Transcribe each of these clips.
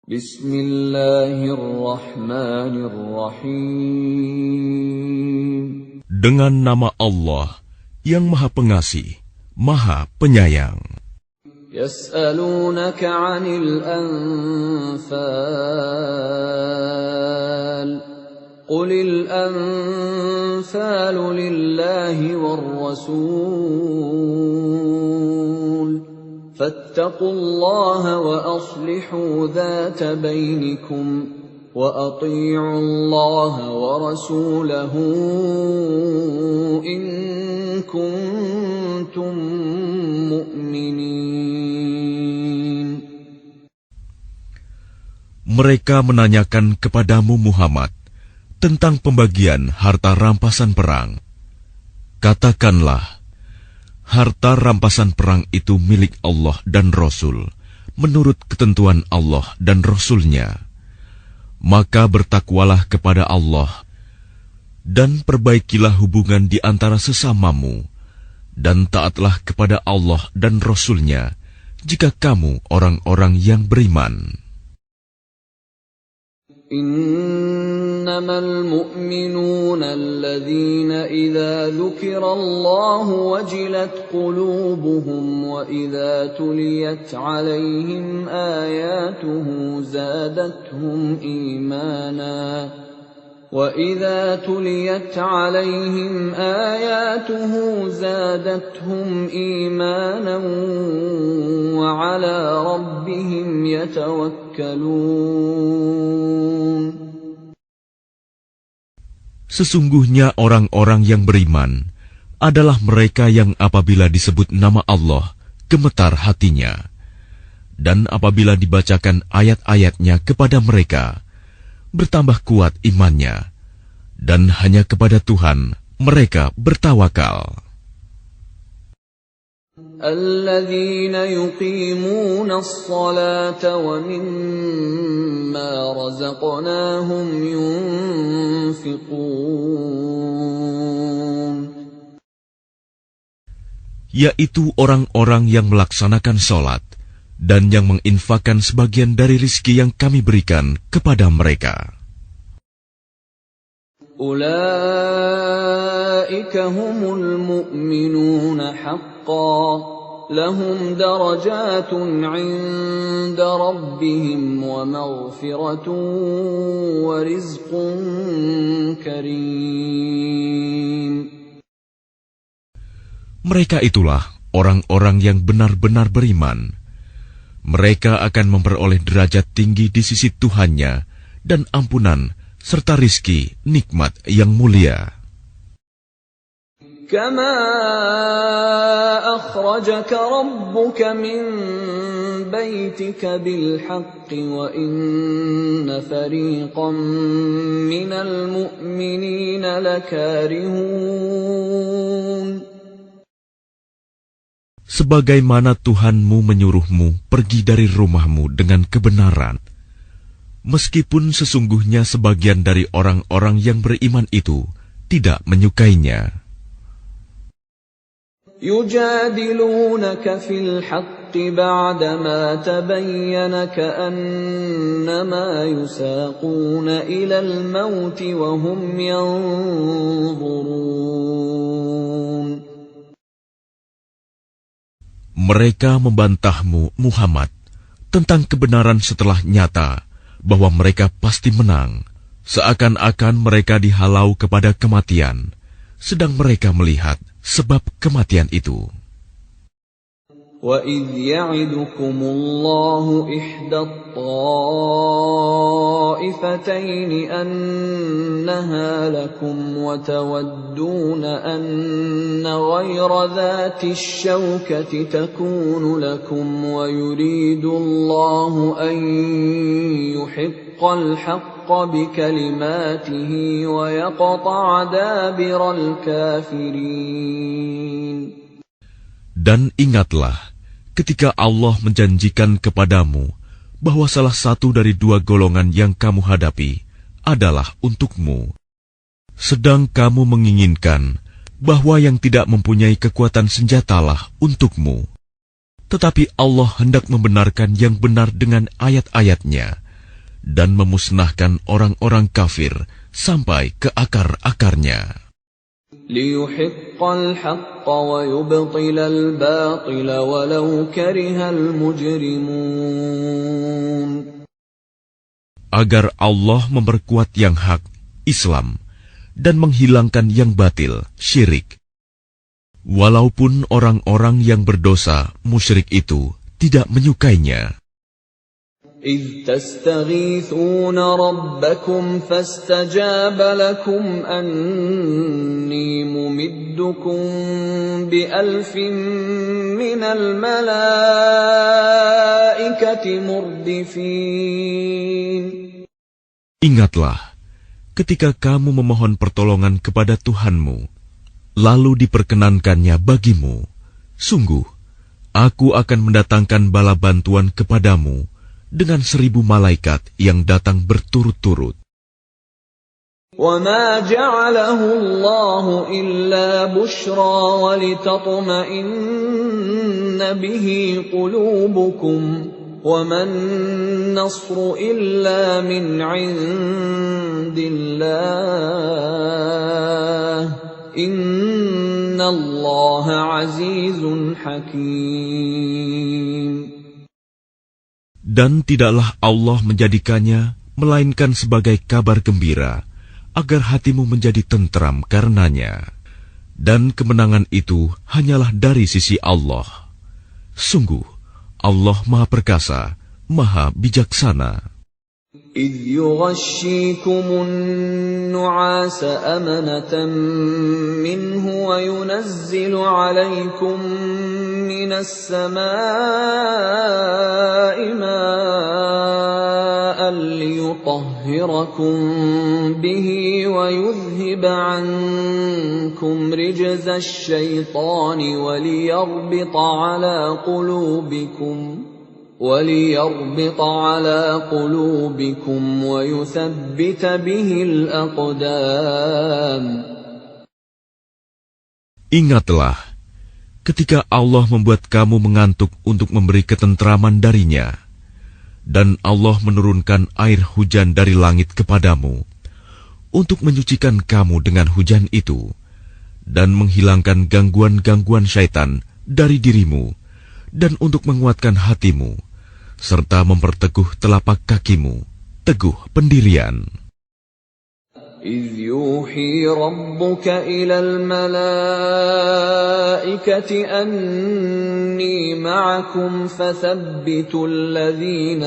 Bismillahirrahmanirrahim. Dengan nama Allah yang Maha Pengasih, Maha Penyayang. Yas'alunaka 'anil anfal. Qulil anfalu lillahi war rasul. فاتقوا الله وأصلحوا ذات بينكم وأطيعوا الله ورسوله إن كنتم مؤمنين. Mereka menanyakan kepadamu Muhammad tentang pembagian harta rampasan perang. Katakanlah, harta rampasan perang itu milik Allah dan Rasul, menurut ketentuan Allah dan Rasul-Nya. Maka bertakwalah kepada Allah, dan perbaikilah hubungan di antara sesamamu, dan taatlah kepada Allah dan Rasul-Nya, jika kamu orang-orang yang beriman. إنما المؤمنون الذين إذا ذكر الله وجلت قلوبهم وإذا تليت عليهم آياته زادتهم إيمانا وعلى ربهم يتوكلون. Sesungguhnya orang-orang yang beriman adalah mereka yang apabila disebut nama Allah, gemetar hatinya. Dan apabila dibacakan ayat-ayatnya kepada mereka, bertambah kuat imannya. Dan hanya kepada Tuhan mereka bertawakal. الذين يقيمون الصلاة ومما رزقناهم ينفقون. Yaitu orang-orang yang melaksanakan sholat dan yang menginfakkan sebagian dari rizki yang kami berikan kepada mereka. Ulaika humul mu'minuna haqqan, lahum darajatun 'inda rabbihim wa maghfiratun wa rizqun karim. Mereka itulah orang-orang yang benar-benar beriman. Mereka akan memperoleh derajat tinggi di sisi Tuhannya dan ampunan serta rizki nikmat yang mulia. Kama akhrajaka rabbuka min baitika bil haqqi wa inna fariqan minal mu'minina lakarihun. Sebagaimana Tuhanmu menyuruhmu pergi dari rumahmu dengan kebenaran, meskipun sesungguhnya sebagian dari orang-orang yang beriman itu tidak menyukainya. Yujadilunaka fil haqqi ba'dama tabayyana ka'annama yusaquna ilal mauti wa hum yanzurun. Mereka membantahmu, Muhammad, tentang kebenaran setelah nyata bahwa mereka pasti menang, seakan-akan mereka dihalau kepada kematian, sedang mereka melihat sebab kematian itu. وَإِذْ يَعِدُكُمُ اللَّهُ إِحْدَى الطَّائِفَتَيْنِ أَنَّهَا لَكُمْ وَتَوَدُّونَ أَنَّ غَيْرَ ذَاتِ الشَّوْكَةِ تَكُونُ لَكُمْ وَيُرِيدُ اللَّهُ أَن يُحِقَّ الْحَقَّ بِكَلِمَاتِهِ وَيَقْطَعَ دَابِرَ الْكَافِرِينَ. Dan ingatlah ketika Allah menjanjikan kepadamu bahwa salah satu dari dua golongan yang kamu hadapi adalah untukmu, sedang kamu menginginkan bahwa yang tidak mempunyai kekuatan senjatalah untukmu. Tetapi Allah hendak membenarkan yang benar dengan ayat-ayatnya, dan memusnahkan orang-orang kafir sampai ke akar-akarnya. لِيُحِقَّ الْحَقَّ وَيُبْطِلَ الْبَاطِلَ وَلَوْ كَرِهَ الْمُجْرِمُونَ. Agar Allah memperkuat yang hak, Islam, dan menghilangkan yang batil, syirik. Walaupun orang-orang yang berdosa, musyrik itu, tidak menyukainya. إِذْ تَسْتَغِيثُونَ رَبَّكُمْ فَاسْتَجَابَ لَكُمْ أَنِّي مُمِدُّكُمْ بِأَلْفٍ مِّنَ الْمَلَائِكَةِ مُرْدِفِينَ. Ingatlah, ketika kamu memohon pertolongan kepada Tuhanmu, lalu diperkenankannya bagimu, sungguh, aku akan mendatangkan bala bantuan kepadamu dengan 1000 malaikat yang datang berturut-turut. وَمَا جَعَلَهُ اللَّهُ إِلَّا بُشْرَى وَلِتَطْمَئِنَّ بِهِ قُلُوبُكُمْ وَمَا النَّصْرُ إِلَّا مِنْ عِندِ اللَّهِ إِنَّ اللَّهَ عَزِيزٌ حَكِيمٌ. Dan tidaklah Allah menjadikannya melainkan sebagai kabar gembira, agar hatimu menjadi tentram karenanya. Dan kemenangan itu hanyalah dari sisi Allah. Sungguh, Allah Maha Perkasa, Maha Bijaksana. إِذْ يُغَشِّيكُمُ النُّعَاسَ أَمَنَةً مِّنْهُ وَيُنَزِّلُ عَلَيْكُم مِّنَ السَّمَاءِ مَاءً لِّيُطَهِّرَكُم بِهِ وَيُذْهِبَ عَنكُمْ رِجْزَ الشَّيْطَانِ وَلِيَرْبِطَ عَلَى قُلُوبِكُمْ وَيُثَبِّتَ بِهِ الْأَقْدَامَ. Ingatlah, ketika Allah membuat kamu mengantuk untuk memberi ketentraman darinya, dan Allah menurunkan air hujan dari langit kepadamu, untuk menyucikan kamu dengan hujan itu, dan menghilangkan gangguan-gangguan syaitan dari dirimu, dan untuk menguatkan hatimu, serta memperteguh telapak kakimu, teguh pendirian. إِذْ يُوحِي رَبُّكَ إِلَى الْمَلَائِكَةِ أَنِّي مَعَكُمْ فَثَبِّتُوا الَّذِينَ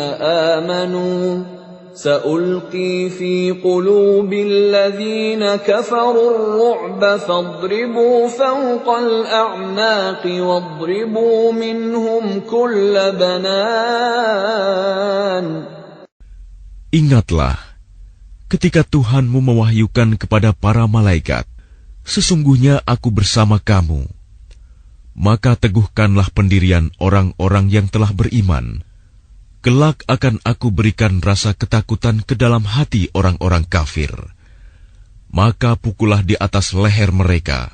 آمَنُوا سَأُلْقِي فِي قُلُوبِ الَّذِينَ كَفَرُوا الرُّعْبَ فَاضْرِبُوا فَوْقَ الْأَعْنَاقِ وَاضْرِبُوا مِنْهُمْ كُلَّ بَنَانٍ. Ingatlah, ketika Tuhanmu mewahyukan kepada para malaikat, sesungguhnya aku bersama kamu. Maka teguhkanlah pendirian orang-orang yang telah beriman. Kelak akan aku berikan rasa ketakutan ke dalam hati orang-orang kafir. Maka pukullah di atas leher mereka,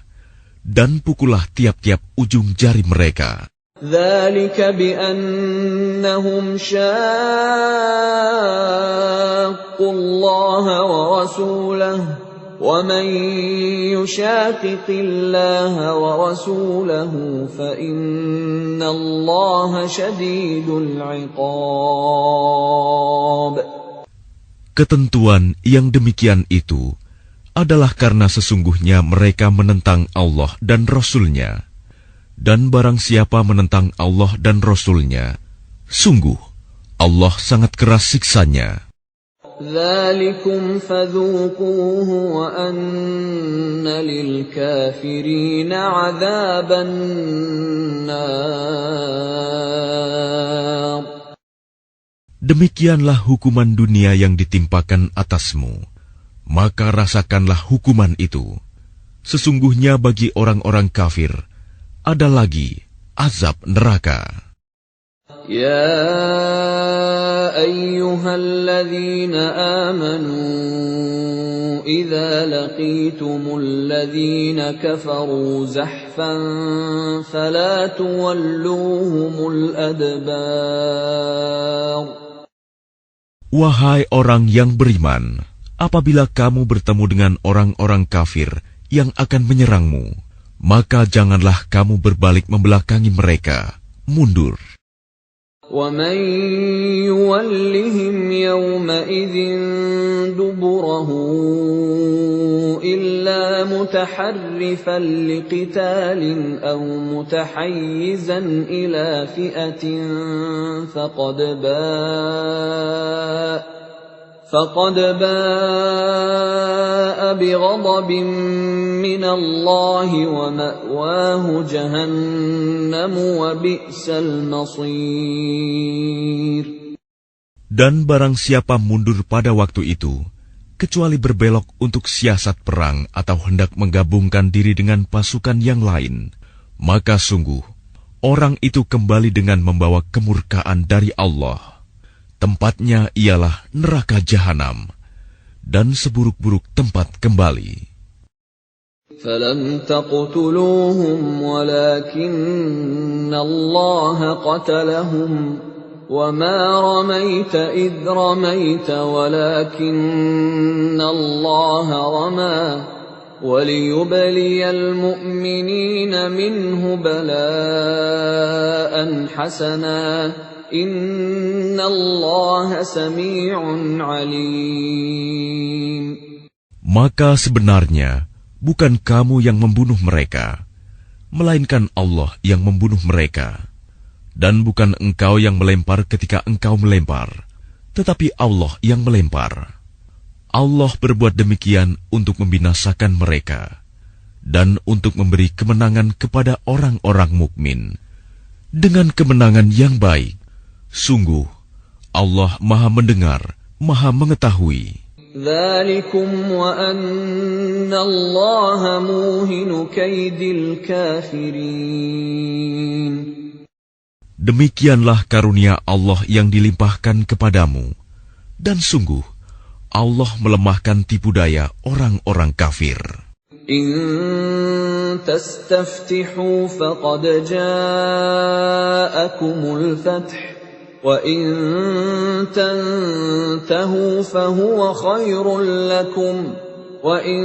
dan pukullah tiap-tiap ujung jari mereka. ذَلِكَ بِأَنَّهُمْ شَاقُّوا اللَّهَ وَرَسُولَهُ وَمَن يُشَاقِقِ اللَّهَ وَرَسُولَهُ فَإِنَّ اللَّهَ شَدِيدُ الْعِقَابِ. Ketentuan yang demikian itu adalah karena sesungguhnya mereka menentang Allah dan Rasul-Nya. Dan barang siapa menentang Allah dan Rasul-Nya, sungguh Allah sangat keras siksanya. ذَلِكُمْ فَذُوقُوهُ وَأَنَّ لِلْكَافِرِينَ عَذَابَ النَّارِ. Demikianlah hukuman dunia yang ditimpakan atasmu, maka rasakanlah hukuman itu. Sesungguhnya bagi orang-orang kafir ada lagi azab neraka. يَا أَيُّهَا الَّذِينَ آمَنُوا إِذَا لَقِيتُمُ الَّذِينَ كَفَرُوا زَحْفًا فَلَا تُوَلُّوهُمُ الْأَدْبَارَ. Wahai orang yang beriman, apabila kamu bertemu dengan orang-orang kafir yang akan menyerangmu, maka janganlah kamu berbalik membelakangi mereka, mundur. وَمَن يُوَلِّهِمْ يَوْمَئِذٍ دُبُرَهُ إِلَّا مُتَحَرِّفًا لِقِتَالٍ أَوْ مُتَحَيِّزًا إِلَى فِئَةٍ فَقَدْ بَاءَ بِغَضَبٍ مِّنَ اللَّهِ وَمَأْوَاهُ جَهَنَّمُ وَبِئْسَ الْمَصِيرُ. Dan barang siapa mundur pada waktu itu, kecuali berbelok untuk siasat perang atau hendak menggabungkan diri dengan pasukan yang lain, maka sungguh, orang itu kembali dengan membawa kemurkaan dari Allah. Tempatnya ialah neraka jahanam, dan seburuk-buruk tempat kembali. فَلَمْ تَقْتُلُوهُمْ وَلَكِنَّ اللَّهَ قَتَلَهُمْ وَمَا رَمَيْتَ إِذْ رَمَيْتَ وَلَكِنَّ اللَّهَ رَمَى وَلِيُبْلِيَ الْمُؤْمِنِينَ مِنْهُ بَلَاءً حَسَنًا Innallaha sami'un alim. Maka sebenarnya bukan kamu yang membunuh mereka, melainkan Allah yang membunuh mereka. Dan bukan engkau yang melempar ketika engkau melempar, tetapi Allah yang melempar. Allah berbuat demikian untuk membinasakan mereka dan untuk memberi kemenangan kepada orang-orang mukmin dengan kemenangan yang baik. Sungguh, Allah Maha Mendengar, Maha Mengetahui. Dzalikum wa anna Allaha muhinu kaidil kafirin. Demikianlah karunia Allah yang dilimpahkan kepadamu, dan sungguh, Allah melemahkan tipu daya orang-orang kafir. In tastaftihu faqad ja'akumul fath. وَإِن تَنْتَهُوا فَهُوَ خَيْرٌ لَكُمْ وَإِن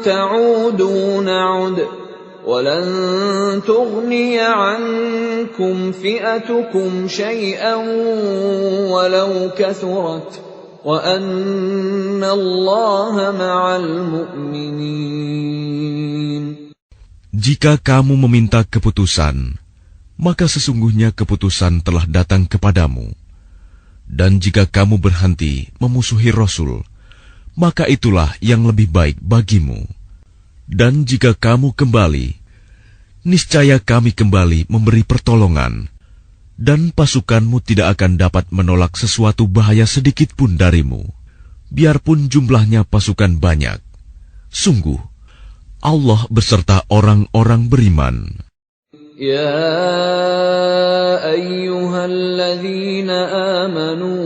تَعُودُوا نَعُدْ وَلَنْ تُغْنِيَ عَنْكُمْ فِئَتُكُمْ شَيْئًا وَلَوْ كَثُرَتْ وَأَنَّ اللَّهَ مَعَ الْمُؤْمِنِينَ. Jika kamu meminta keputusan, maka sesungguhnya keputusan telah datang kepadamu. Dan jika kamu berhenti memusuhi Rasul, maka itulah yang lebih baik bagimu. Dan jika kamu kembali, niscaya kami kembali memberi pertolongan, dan pasukanmu tidak akan dapat menolak sesuatu bahaya sedikit pun darimu, biarpun jumlahnya pasukan banyak. Sungguh, Allah beserta orang-orang beriman. يا أيها الذين آمنوا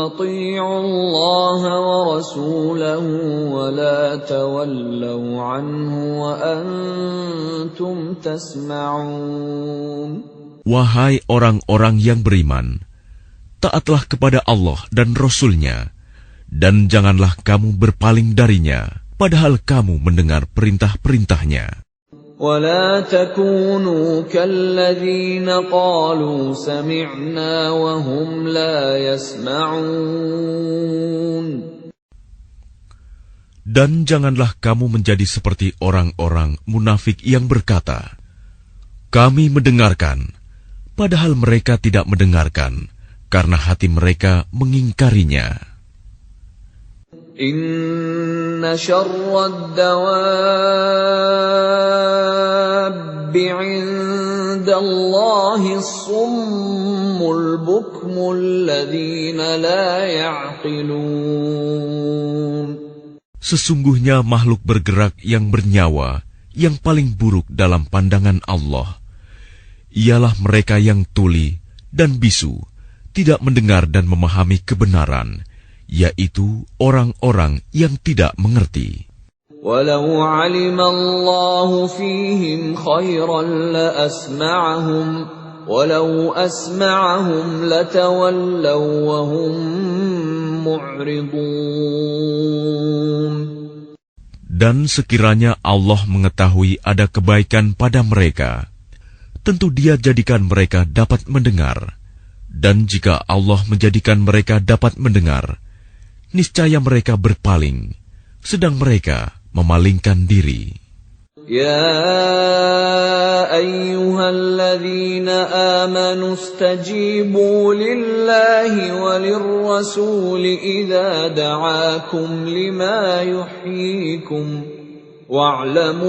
أطيعوا الله ورسوله ولا تولوا عنه وأنتم تسمعون. Wahai orang-orang yang beriman, taatlah kepada Allah dan Rasul-Nya, dan janganlah kamu berpaling darinya, padahal kamu mendengar perintah-perintahnya. ولا تكونوا كالذين قالوا سمعنا وهم لا يسمعون. Dan janganlah kamu menjadi seperti orang-orang munafik yang berkata, kami mendengarkan, padahal mereka tidak mendengarkan, karena hati mereka mengingkarinya. Inna syarrad dawabbi 'indallahi as-summul bukmul ladzina la ya'qilun. Sesungguhnya makhluk bergerak yang bernyawa yang paling buruk dalam pandangan Allah ialah mereka yang tuli dan bisu, tidak mendengar dan memahami kebenaran, yaitu orang-orang yang tidak mengerti. Walau 'alima Allahu fihim khairan la asma'ahum ولو أسمعهم لتولوا وهم معرضون. Dan sekiranya Allah mengetahui ada kebaikan pada mereka, tentu Dia jadikan mereka dapat mendengar. Dan jika Allah menjadikan mereka dapat mendengar, niscaya mereka berpaling, sedang mereka memalingkan diri. يا أيها الذين آمنوا استجيبوا لله وللرسول إذا دعاكم لما يحييكم واعلموا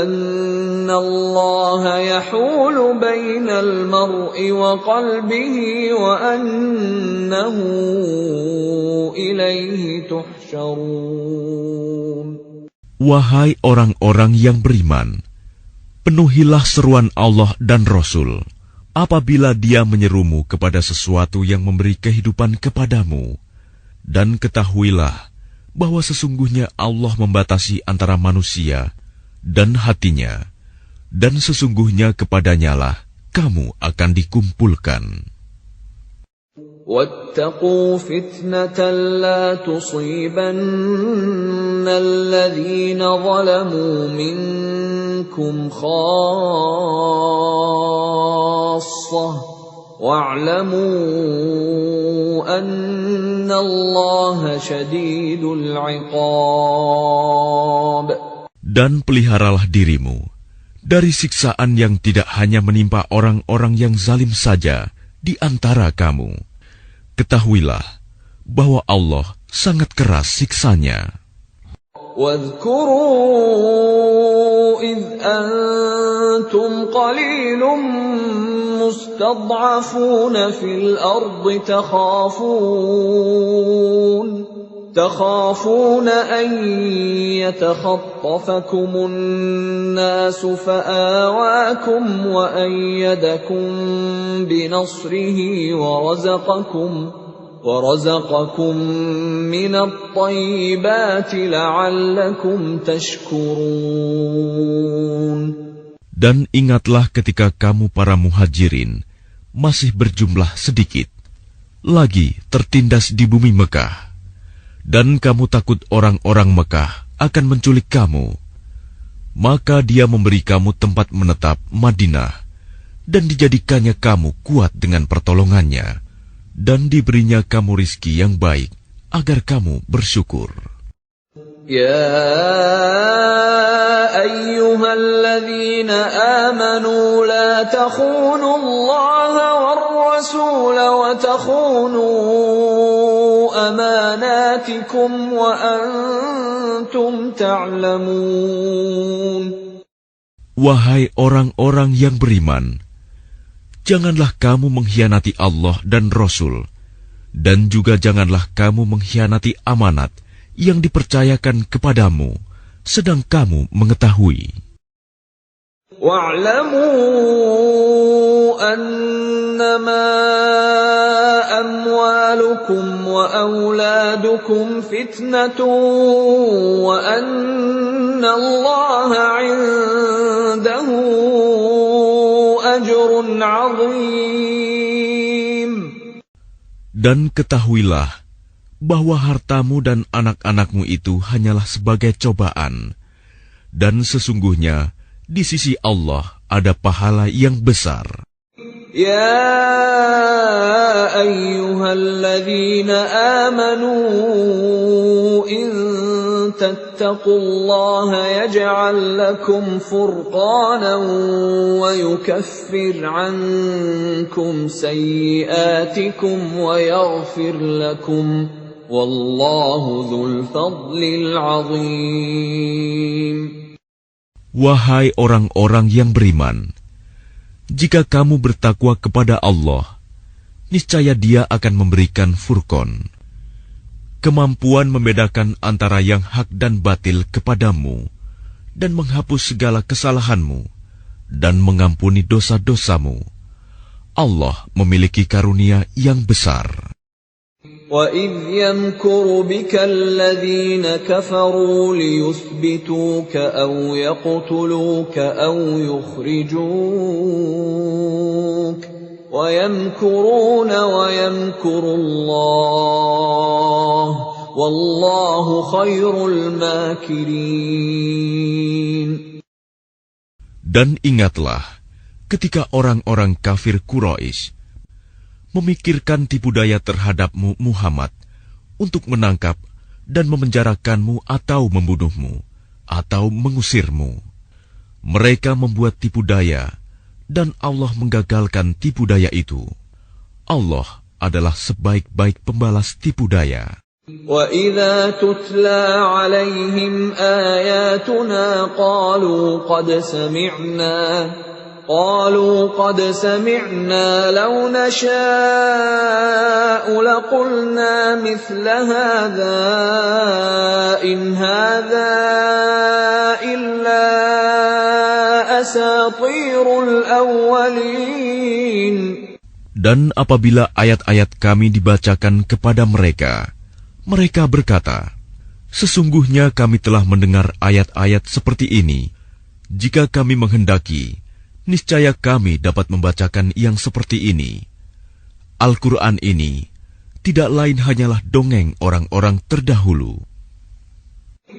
أن الله يحول بين المرء وقلبه وأنه إليه تحشرون. Wahai orang-orang yang beriman, penuhilah seruan Allah dan Rasul apabila Dia menyerumu kepada sesuatu yang memberi kehidupan kepadamu. Dan ketahuilah bahwa sesungguhnya Allah membatasi antara manusia dan hatinya, dan sesungguhnya kepadanyalah kamu akan dikumpulkan. واتقوا فتنة لا تصيبن الذين ظلموا منكم خاصة واعلموا أن الله شديد العقاب. Dan peliharalah dirimu dari siksaan yang tidak hanya menimpa orang-orang yang zalim saja di antara kamu. Ketahuilah bahwa Allah sangat keras siksanya. واذكروا إذ أنتم قليل مستضعفون في الأرض تخافون أن يتخطفكم الناس فآواكم وأيدكم بنصره ورزقكم من الطيبات لعلكم تشكرون. Dan ingatlah ketika kamu para muhajirin masih berjumlah sedikit, lagi tertindas di bumi Mekah, dan kamu takut orang-orang Mekah akan menculik kamu, maka Dia memberi kamu tempat menetap Madinah, dan dijadikannya kamu kuat dengan pertolongannya, dan diberinya kamu rizki yang baik agar kamu bersyukur. Ya ayyuhalladzina amanu la takhunu Allah war rasul wa takhunu amanatikum wa antum ta'lamun. Wahai orang-orang yang beriman, janganlah kamu mengkhianati Allah dan Rasul, dan juga janganlah kamu mengkhianati amanat yang dipercayakan kepadamu, sedang kamu mengetahui. Wa'lamu annama amwalukum wa auladukum fitnatun wa anna Allaha 'indahu ajrun 'azim. Dan ketahuilah bahwa hartamu dan anak-anakmu itu hanyalah sebagai cobaan, dan sesungguhnya di sisi Allah ada pahala yang besar. Ya ayyuhalladzina amanu in tattaqullaha yaj'al lakum furqanan wa yukaffir 'ankum sayyi'atikum wa yaghfir lakum wallahu dzul fadlil 'azim. Wahai orang-orang yang beriman, jika kamu bertakwa kepada Allah, niscaya Dia akan memberikan furqan, kemampuan membedakan antara yang hak dan batil kepadamu, dan menghapus segala kesalahanmu, dan mengampuni dosa-dosamu. Allah memiliki karunia yang besar. وَإِذْ يَمْكُرُ بِكَ الَّذِينَ كَفَرُوا لِيُثْبِتُوكَ أَوْ يَقْتُلُوكَ أَوْ يُخْرِجُوكَ وَيَمْكُرُونَ وَيَمْكُرُ اللَّهُ وَاللَّهُ خَيْرُ الْمَاكِرِينَ. Dan ingatlah ketika orang-orang kafir Quraisy memikirkan tipu daya terhadapmu Muhammad untuk menangkap dan memenjarakanmu atau membunuhmu atau mengusirmu. Mereka membuat tipu daya dan Allah menggagalkan tipu daya itu. Allah adalah sebaik-baik pembalas tipu daya. وَإِذَا تُتْلَى عَلَيْهِمْ آيَاتُنَا قالوا قد سمعنا لو نشاء لقلنا مثل هذا إن هذا إلا أساطير الأولين. Dan apabila ayat-ayat kami dibacakan kepada mereka, mereka berkata, sesungguhnya kami telah mendengar ayat-ayat seperti ini. Jika kami menghendaki, niscaya kami dapat membacakan yang seperti ini. Al-Quran ini tidak lain hanyalah dongeng orang-orang terdahulu.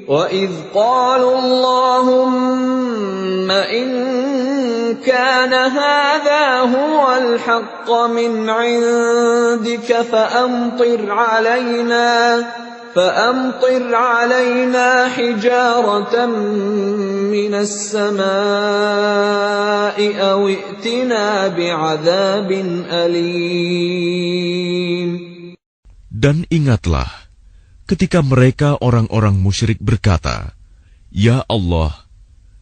وَإِذْ قَالُوا اللَّهُمَّ إِنْ كَانَ هَذَا هُوَ الْحَقَّ مِنْ عِنْدِكَ فَأَمْطِرْ عَلَيْنَا حِجَارَةً مِنَ السَّمَاءِ أَوْ ائْتِنَا بِعَذَابٍ أَلِيمٍ. Dan ingatlah ketika mereka orang-orang musyrik berkata, Ya Allah,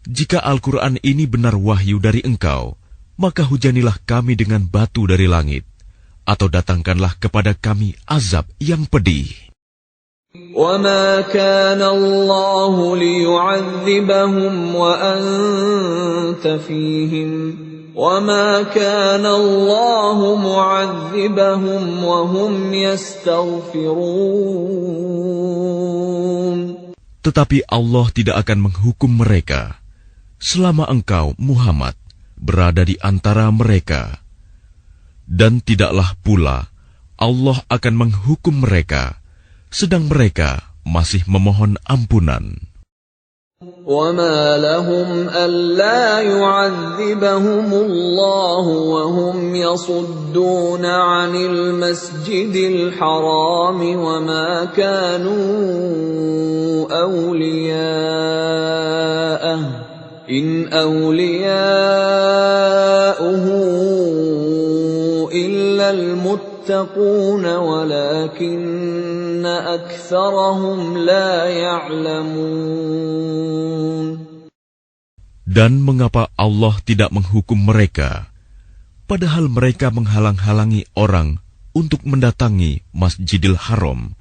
jika Al-Quran ini benar wahyu dari Engkau, maka hujanilah kami dengan batu dari langit, atau datangkanlah kepada kami azab yang pedih. وَمَا كَانَ اللَّهُ لِيُعَذِّبَهُمْ وَأَنْتَ فِيهِمْ وَمَا كَانَ اللَّهُ مُعَذِّبَهُمْ وَهُمْ يَسْتَغْفِرُونَ. Tetapi Allah tidak akan menghukum mereka selama engkau, Muhammad, berada di antara mereka. Dan tidaklah pula Allah akan menghukum mereka sedang mereka masih memohon ampunan. وَمَا لَهُمْ أَلَّا يُعَذِّبَهُمُ اللَّهُ وَهُمْ يَصُدُّونَ عَنِ الْمَسْجِدِ الْحَرَامِ وَمَا كَانُوا أَوْلِيَاءَهُ إِنْ أَوْلِيَاؤُهُ إِلَّا الْمُتَّقُونَ وَلَكِنَّ أَكْثَرَهُمْ لَا يَعْلَمُونَ. Dan mengapa Allah tidak menghukum mereka, padahal mereka menghalang-halangi orang untuk mendatangi Masjidil Haram,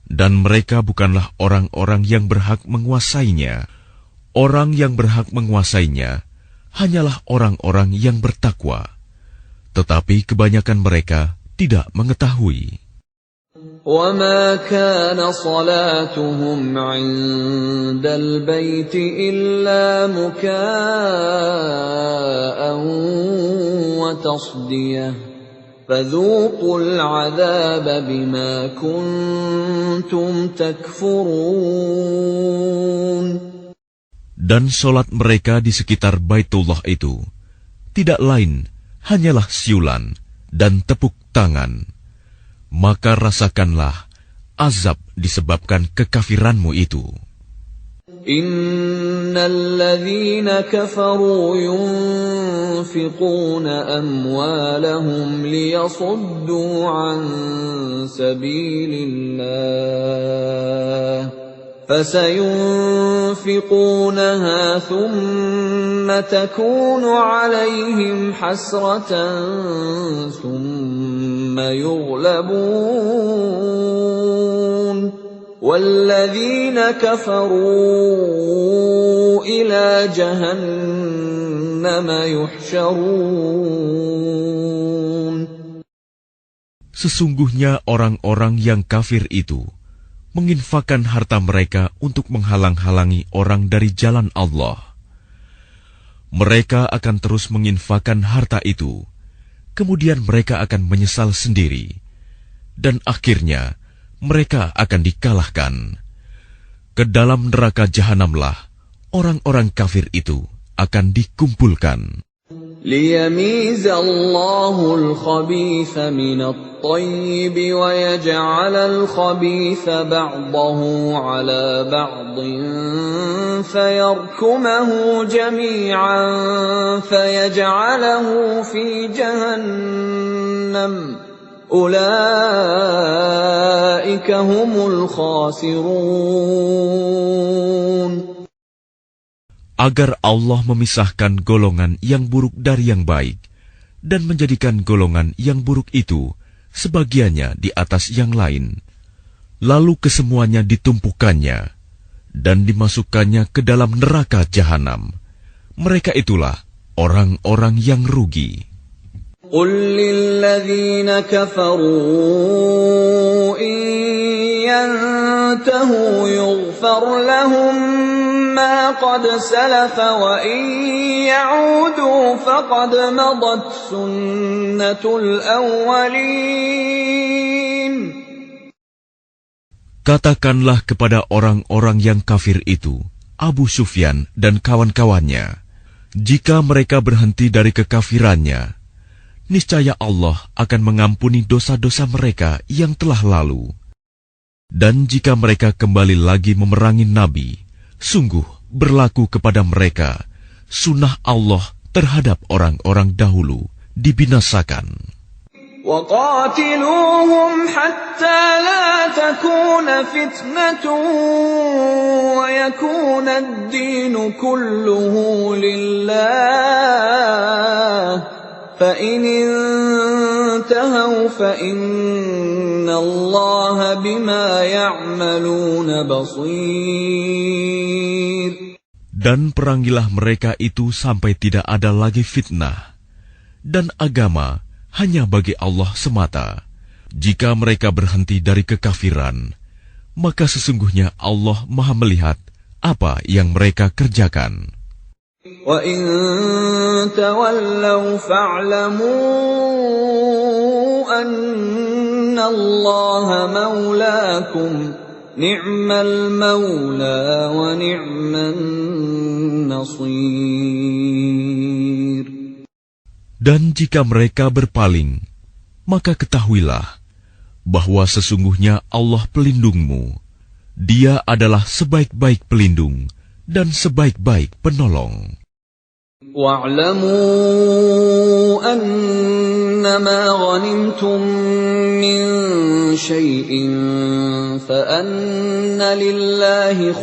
dan mereka bukanlah orang-orang yang berhak menguasainya. Orang yang berhak menguasainya hanyalah orang-orang yang bertakwa. Tetapi kebanyakan mereka tidak mengetahui. وَمَا كَانَ صَلَاتُهُمْ عِندَ الْبَيْتِ إِلَّا مُكَاءً وَتَصْدِيَةً فَذُوقُوا الْعَذَابَ بِمَا كُنتُمْ تَكْفُرُونَ. Dan solat mereka di sekitar Baitullah itu tidak lain hanyalah siulan dan tepuk tangan. Maka rasakanlah azab disebabkan kekafiranmu itu. Innal ladzina kafaru yunfiquna amwalahum liyasuddu an sabilillah فسينفقونها ثم تكون عليهم حسرة ثم يغلبون والذين كفروا إلى جهنم يحشرون. Sesungguhnya orang-orang yang kafir itu menginfakkan harta mereka untuk menghalang-halangi orang dari jalan Allah. Mereka akan terus menginfakkan harta itu, kemudian mereka akan menyesal sendiri, dan akhirnya mereka akan dikalahkan. Ke dalam neraka jahanamlah orang-orang kafir itu akan dikumpulkan. ليميز الله الخبيث من الطيب ويجعل الخبيث بعضه على بعض فيركمه جميعا فيجعله في جهنم أولئك هم الخاسرون. Agar Allah memisahkan golongan yang buruk dari yang baik, dan menjadikan golongan yang buruk itu sebagiannya di atas yang lain, lalu kesemuanya ditumpukannya dan dimasukkannya ke dalam neraka jahanam. Mereka itulah orang-orang yang rugi. قل للذين كفروا إن ينتهوا يغفر لهم ما قد سلف وإن يعودوا فقد مضت سنة الأولين. Katakanlah kepada orang-orang yang kafir itu, Abu Sufyan dan kawan-kawannya, jika mereka berhenti dari kekafirannya, niscaya Allah akan mengampuni dosa-dosa mereka yang telah lalu. Dan jika mereka kembali lagi memerangi Nabi, sungguh berlaku kepada mereka sunnah Allah terhadap orang-orang dahulu dibinasakan. وَقَاتِلُوهُمْ حَتَّى لَا تَكُونَ فِتْنَةٌ وَيَكُونَ الدِّينُ كُلُّهُ لِلَّهِ فَإِنِ انتهوا فَإِنَّ اللَّهَ بِمَا يَعْمَلُونَ بَصِيرٌ. Dan perangilah mereka itu sampai tidak ada lagi fitnah, dan agama hanya bagi Allah semata. Jika mereka berhenti dari kekafiran, maka sesungguhnya Allah Maha melihat apa yang mereka kerjakan. وَإِن تَوَلَّوْا فَاعْلَمُوا أَنَّ اللَّهَ مَوْلَاكُمْ نِعْمَ الْمَوْلَى وَنِعْمَ النَّصِيرُ. Dan jika mereka berpaling, maka ketahuilah bahwa sesungguhnya Allah pelindungmu. Dia adalah sebaik-baik pelindung dan sebaik-baik penolong. وَاعْلَمُوا أَنَّمَا غَنِمْتُم مِّن شَيْءٍ فَأَنَّ لِلَّهِ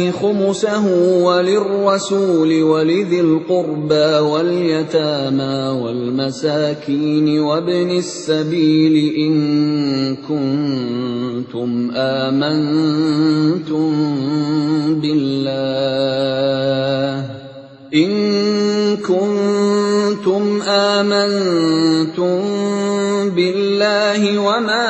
خُمُسَهُ وَلِلرَّسُولِ وَلِذِي الْقُرْبَى وَالْيَتَامَى وَالْمَسَاكِينِ وَابْنِ السَّبِيلِ إِن كُنتُمْ آمنتم بالله وما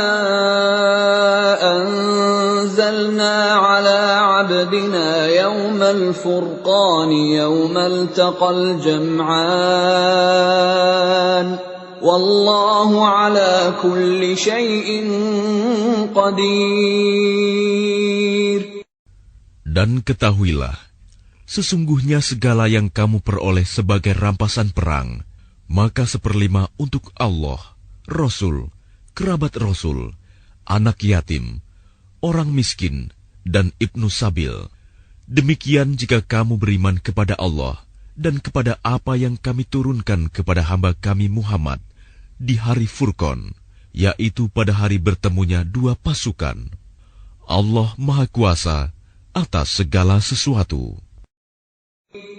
أنزلنا على عبدنا يوم الفرقان يوم التقى الجمعان والله على كل شيء قدير. Dan ketahuilah, sesungguhnya segala yang kamu peroleh sebagai rampasan perang, maka 1/5 untuk Allah, Rasul, kerabat Rasul, anak yatim, orang miskin, dan ibnu sabil. Demikian jika kamu beriman kepada Allah dan kepada apa yang kami turunkan kepada hamba kami Muhammad di hari Furqan, yaitu pada hari bertemunya dua pasukan. Allah Maha Kuasa atas segala sesuatu.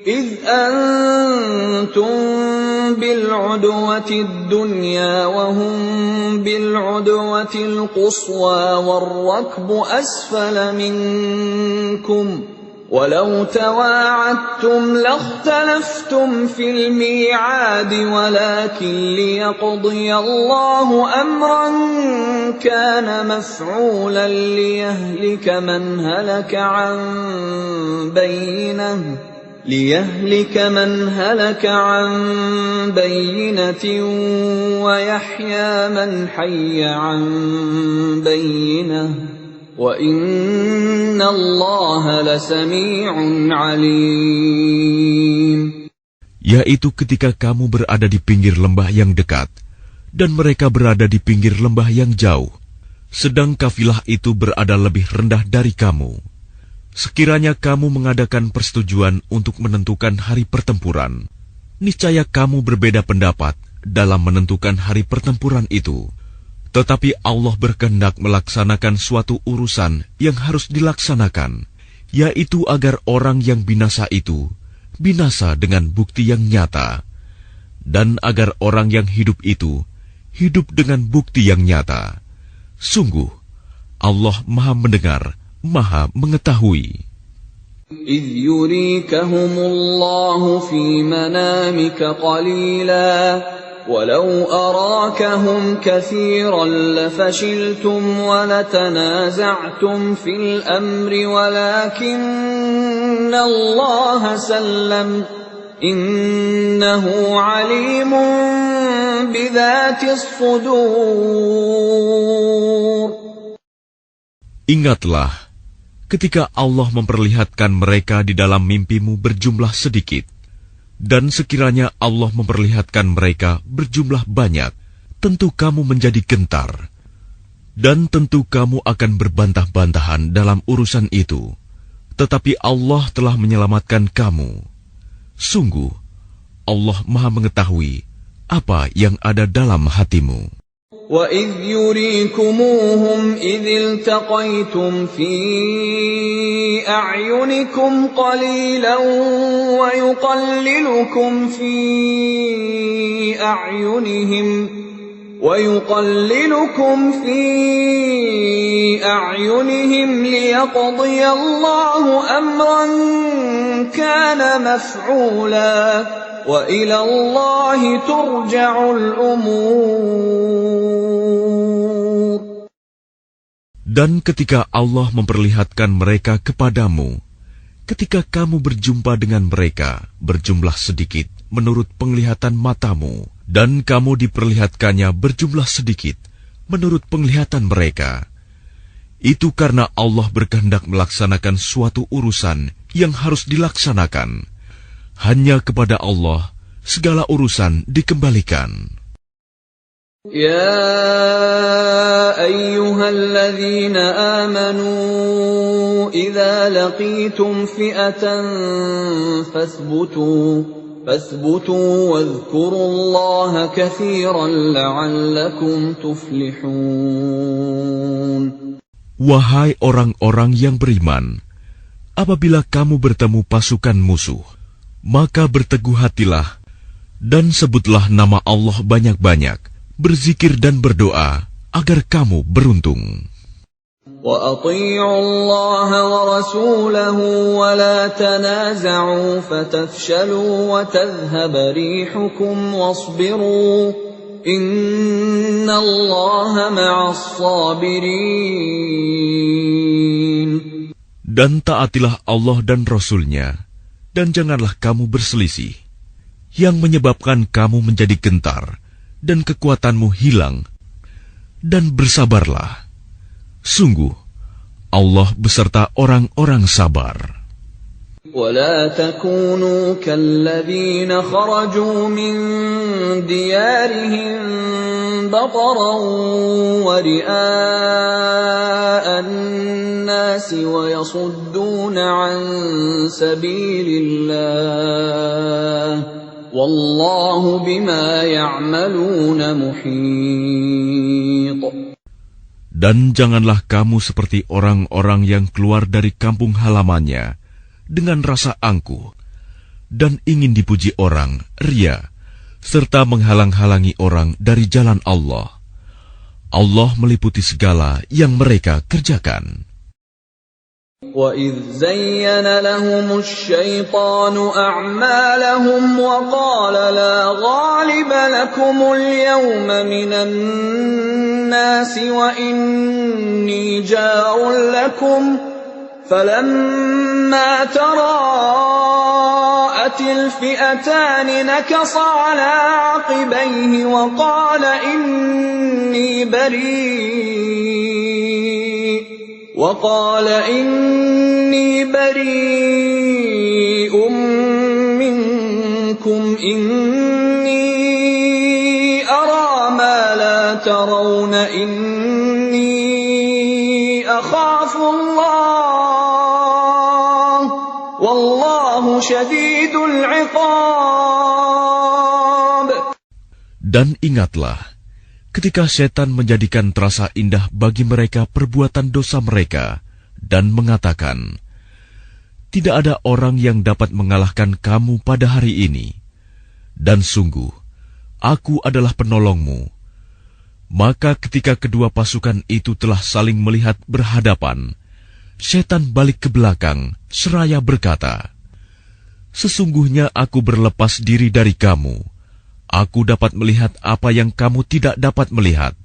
إِذْ أَنْتُمْ بِالْعُدْوَةِ الدُّنْيَا وَهُمْ بِالْعُدْوَةِ الْقُصْوَى وَالرَّكْبُ أَسْفَلَ مِنْكُمْ ولو تواعدتم لاختلفتم في الميعاد ولكن ليقضي الله أمرا كان مفعولا ليهلك من هلك عن بينة ويحيى من حي عن بينة وَإِنَّ اللَّهَ لَسَمِيعٌ عَلِيمٌ. Yaitu ketika kamu berada di pinggir lembah yang dekat, dan mereka berada di pinggir lembah yang jauh, sedang kafilah itu berada lebih rendah dari kamu. Sekiranya kamu mengadakan persetujuan untuk menentukan hari pertempuran, niscaya kamu berbeda pendapat dalam menentukan hari pertempuran itu. Tetapi Allah berkehendak melaksanakan suatu urusan yang harus dilaksanakan, yaitu agar orang yang binasa itu binasa dengan bukti yang nyata, dan agar orang yang hidup itu hidup dengan bukti yang nyata. Sungguh, Allah Maha Mendengar, Maha Mengetahui. إِذْ يُرِيكَهُمُ اللَّهُ فِي مَنَامِكَ قَلِيلًا وَلَوْ أَرَاكَهُمْ كَثِيرًا لَفَشِلْتُمْ وَلَتَنَازَعْتُمْ فِي الْأَمْرِ وَلَكِنَّ اللَّهَ سَلَّمَ إِنَّهُ عَلِيمٌ بِذَاتِ الصُّدُورِ. Ingatlah ketika Allah memperlihatkan mereka di dalam mimpimu berjumlah sedikit. Dan sekiranya Allah memperlihatkan mereka berjumlah banyak, tentu kamu menjadi gentar. Dan tentu kamu akan berbantah-bantahan dalam urusan itu. Tetapi Allah telah menyelamatkan kamu. Sungguh, Allah Maha Mengetahui apa yang ada dalam hatimu. وَإِذْ يُرِيكُمُوهُمْ إِذِ الْتَقَيْتُمْ فِي أَعْيُنِكُمْ قَلِيلًا وَيُقَلِّلُكُمْ فِي أَعْيُنِهِمْ لِيَقْضِيَ اللَّهُ أَمْرًا كَانَ مَفْعُولًا وَإِلَى اللَّهِ تُرْجَعُ الْأُمُورُ. Dan ketika Allah memperlihatkan mereka kepadamu, ketika kamu berjumpa dengan mereka berjumlah sedikit menurut penglihatan matamu, dan kamu diperlihatkannya berjumlah sedikit menurut penglihatan mereka, itu karena Allah berkehendak melaksanakan suatu urusan yang harus dilaksanakan. Hanya kepada Allah segala urusan dikembalikan. يا أيها الذين آمنوا إذا لقيتم فئة فاثبتوا واذكروا الله كثيرا لعلكم تفلحون. Wahai orang-orang yang beriman, apabila kamu bertemu pasukan musuh, maka berteguh hatilah dan sebutlah nama Allah banyak-banyak, berzikir dan berdoa agar kamu beruntung. وَأَطِيعُوا اللَّهَ وَرَسُولَهُ وَلَا تَنَازَعُوا فَتَفْشَلُوا وَتَذْهَبَ رِيحُكُمْ وَاصْبِرُوا إِنَّ اللَّهَ مَعَ الصَّابِرِينَ. Dan taatilah Allah dan Rasul-Nya, dan janganlah kamu berselisih, yang menyebabkan kamu menjadi gentar, dan kekuatanmu hilang, dan bersabarlah. Sungguh, Allah beserta orang-orang sabar. ولا تكونوا كالذين خرجوا من ديارهم بطرا ورئاء الناس ويصدون عن سبيل الله والله بما يعملون محيط. Dan janganlah kamu seperti orang-orang yang keluar dari kampung halamannya dengan rasa angkuh, dan ingin dipuji orang, ria, serta menghalang-halangi orang dari jalan Allah. Allah meliputi segala yang mereka kerjakan. وَإِذْ زَيَّنَ لَهُمُ الشَّيْطَانُ أَعْمَالَهُمْ وَقَالَ لَا غَالِبَ لَكُمُ الْيَوْمَ مِنَ النَّاسِ وَإِنِّي جَارٌ لَكُمْ فَلَمَّا تَرَاءَتِ الْفِئَتَانِ نَكَصَ عَلَى عَقِبَيْهِ وَقَالَ إِنِّي بَرِيءٌ مِّنكُمْ إِنِّي أَرَىٰ مَا لَا تَرَوْنَ إِنِّي أَخَافُ اللَّهَ وَاللَّهُ شَدِيدُ الْعِقَابِ. Dan ingatlah, ketika setan menjadikan terasa indah bagi mereka perbuatan dosa mereka dan mengatakan, "Tidak ada orang yang dapat mengalahkan kamu pada hari ini, dan sungguh, aku adalah penolongmu." Maka ketika kedua pasukan itu telah saling melihat berhadapan, setan balik ke belakang seraya berkata, "Sesungguhnya aku berlepas diri dari kamu. Aku dapat melihat apa yang kamu tidak dapat melihat.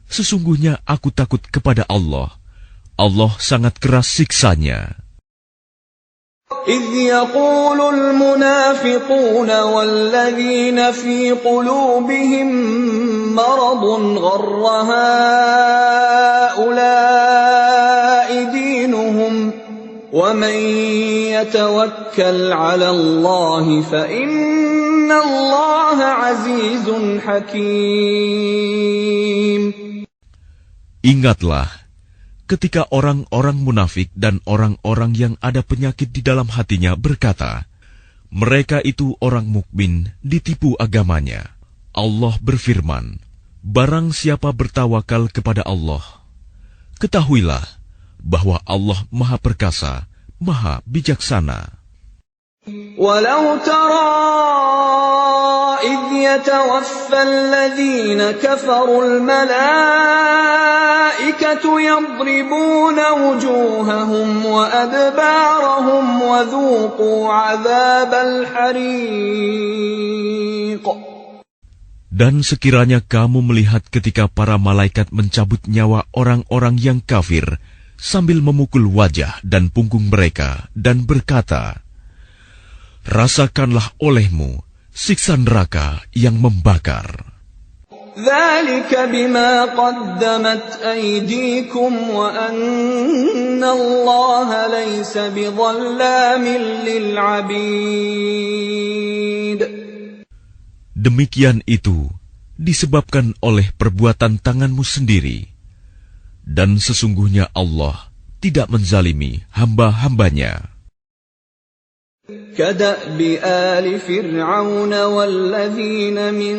Sesungguhnya aku takut kepada Allah. Allah sangat keras siksanya." إِذْ يَقُولُ الْمُنَافِقُونَ وَالَّذِينَ فِي قُلُوبِهِم مَّرَضٌ غَرَّ هَٰؤُلَاءِ دِينُهُمْ وَمَن يَتَوَكَّلْ عَلَى اللَّهِ فَإِنَّ اللَّهَ عَزِيزٌ حَكِيمٌ. Ingatlah ketika orang-orang munafik dan orang-orang yang ada penyakit di dalam hatinya berkata, mereka itu orang mukmin ditipu agamanya. Allah berfirman, barang siapa bertawakal kepada Allah, ketahuilah bahwa Allah Maha Perkasa, Maha Bijaksana. Walau tara idh yatawaffa alladhina kafaru al-malaikatu yadribuna wujuhahum wa adbarahum wa dhuqu 'adzabal hariq. Dan sekiranya kamu melihat ketika para malaikat mencabut nyawa orang-orang yang kafir sambil memukul wajah dan punggung mereka dan berkata, rasakanlah olehmu siksa neraka yang membakar. Dzalika bima qaddamat aydikum wa anna Allaha laysa bidhallamin lil 'abid. Demikian itu disebabkan oleh perbuatan tanganmu sendiri, dan sesungguhnya Allah tidak menzalimi hamba-hambanya. كدأب آل فرعون والذين من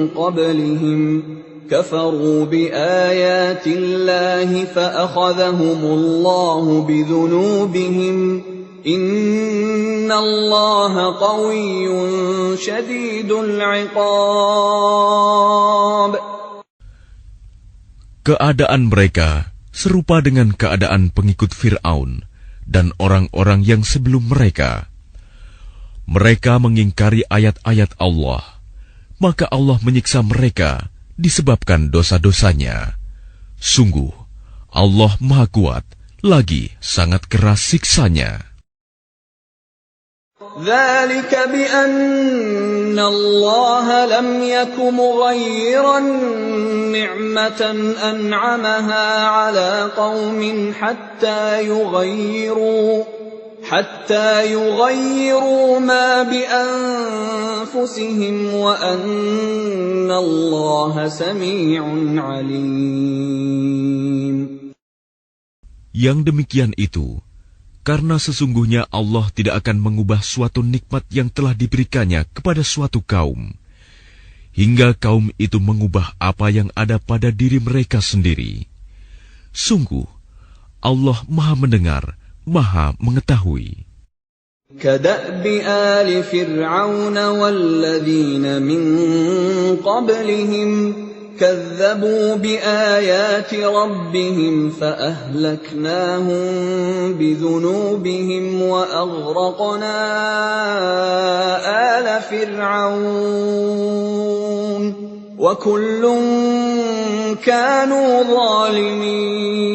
قبلهم كفروا بآيات الله فأخذهم الله بذنوبهم إن الله قوي شديد العقاب. Keadaan mereka serupa dengan keadaan pengikut Fir'aun dan orang-orang yang sebelum mereka. Mereka mengingkari ayat-ayat Allah, maka Allah menyiksa mereka disebabkan dosa-dosanya. Sungguh, Allah Maha Kuat, lagi sangat keras siksanya. ذلك بأن الله لم يك مغيرا نعمة أنعمها على قوم حتى يغيروا ما بأنفسهم وأن الله سميع عليم. Yang demikian itu karena sesungguhnya Allah tidak akan mengubah suatu nikmat yang telah diberikannya kepada suatu kaum, hingga kaum itu mengubah apa yang ada pada diri mereka sendiri. Sungguh, Allah Maha Mendengar, Maha Mengetahui. كدأب آل فرعون والذين من قبلهم كذبوا بآيات ربهم فأهلكناهم بذنوبهم وأغرقنا آل فرعون وكل كانوا ظالمين.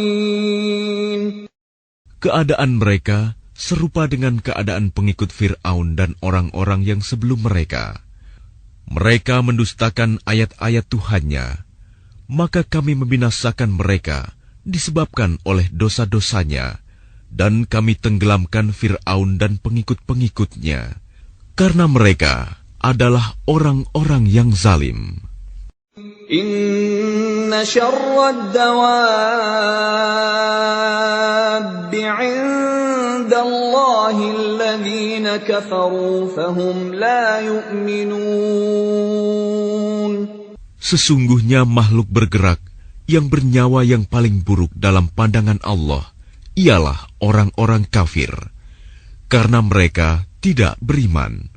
Keadaan mereka serupa dengan keadaan pengikut Fir'aun dan orang-orang yang sebelum mereka. Mereka mendustakan ayat-ayat Tuhannya, maka kami membinasakan mereka disebabkan oleh dosa-dosanya, dan kami tenggelamkan Fir'aun dan pengikut-pengikutnya, karena mereka adalah orang-orang yang zalim. Inna syarrad dawabbi 'indallahi alladhina kafaru fahum la yu'minun. Sesungguhnya makhluk bergerak yang bernyawa yang paling buruk dalam pandangan Allah ialah orang-orang kafir, karena mereka tidak beriman.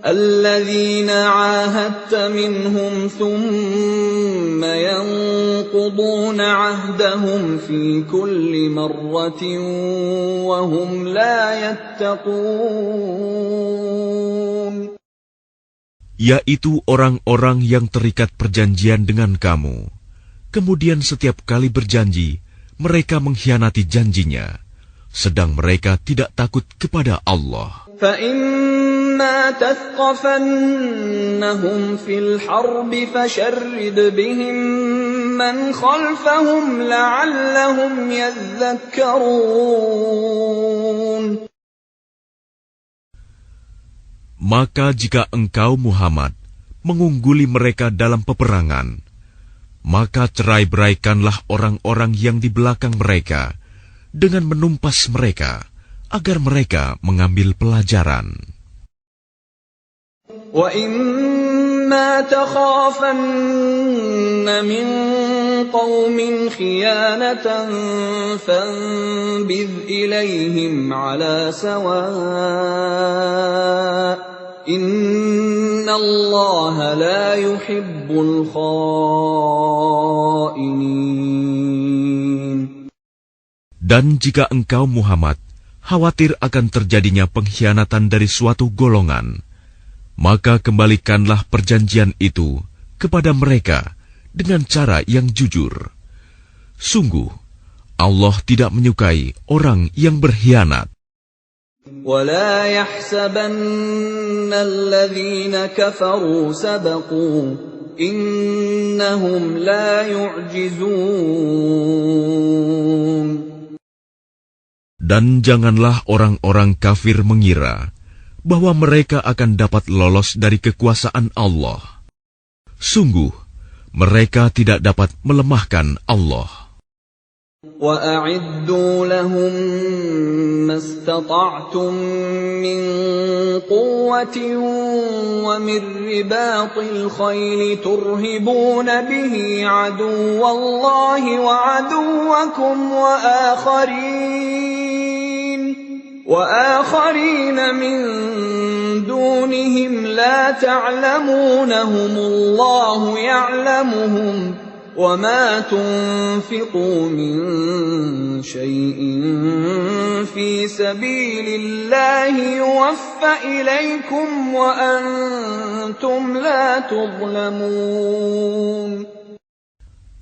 الذين عاهدت منهم ثم ينقضون عهدهم في كل مرة وهم لا يتقون. Yaitu orang-orang yang terikat perjanjian dengan kamu, kemudian setiap kali berjanji mereka mengkhianati janjinya, sedang mereka tidak takut kepada Allah. فَإِمَّا تَثْقَفَنَّهُمْ فِي الْحَرْبِ فَشَرِّدْ بِهِمْ مَنْ خَلْفَهُمْ لَعَلَّهُمْ يَذَّكَّرُونَ. Maka jika engkau Muhammad mengungguli mereka dalam peperangan, maka cerai-beraikanlah orang-orang yang di belakang mereka dengan menumpas mereka, agar mereka mengambil pelajaran. وَإِمَّا تَخَافَنَّ مِنْ قَوْمٍ خِيَانَةً فَانبِذْ إِلَيْهِمْ عَلَى سَوَاءٍ إِنَّ اللَّهَ لَا يُحِبُّ الْخَائِنِينَ. Dan jika engkau Muhammad khawatir akan terjadinya pengkhianatan dari suatu golongan, maka kembalikanlah perjanjian itu kepada mereka dengan cara yang jujur. Sungguh, Allah tidak menyukai orang yang berkhianat. وَلَا يَحْسَبَنَّ الَّذِينَ كَفَرُوا سَبَقُوا إِنَّهُمْ لَا يُعْجِزُونَ. Dan janganlah orang-orang kafir mengira bahwa mereka akan dapat lolos dari kekuasaan Allah. Sungguh, mereka tidak dapat melemahkan Allah. وَأَعِدُّوا لَهُم مَّا اسْتَطَعْتُم مِّن قُوَّةٍ وَمِن رِّبَاطِ الْخَيْلِ تُرْهِبُونَ بِهِ عَدُوَّ اللَّهِ وَعَدُوَّكُمْ وَآخَرِينَ مِن دُونِهِمْ لَا تَعْلَمُونَهُمُ اللَّهُ يَعْلَمُهُمْ وَمَا تُنفِقُوا مِن شَيْءٍ فِي سَبِيلِ اللَّهِ يُوَفَّ إِلَيْكُمْ وَأَنْتُمْ لَا تُظْلَمُونَ.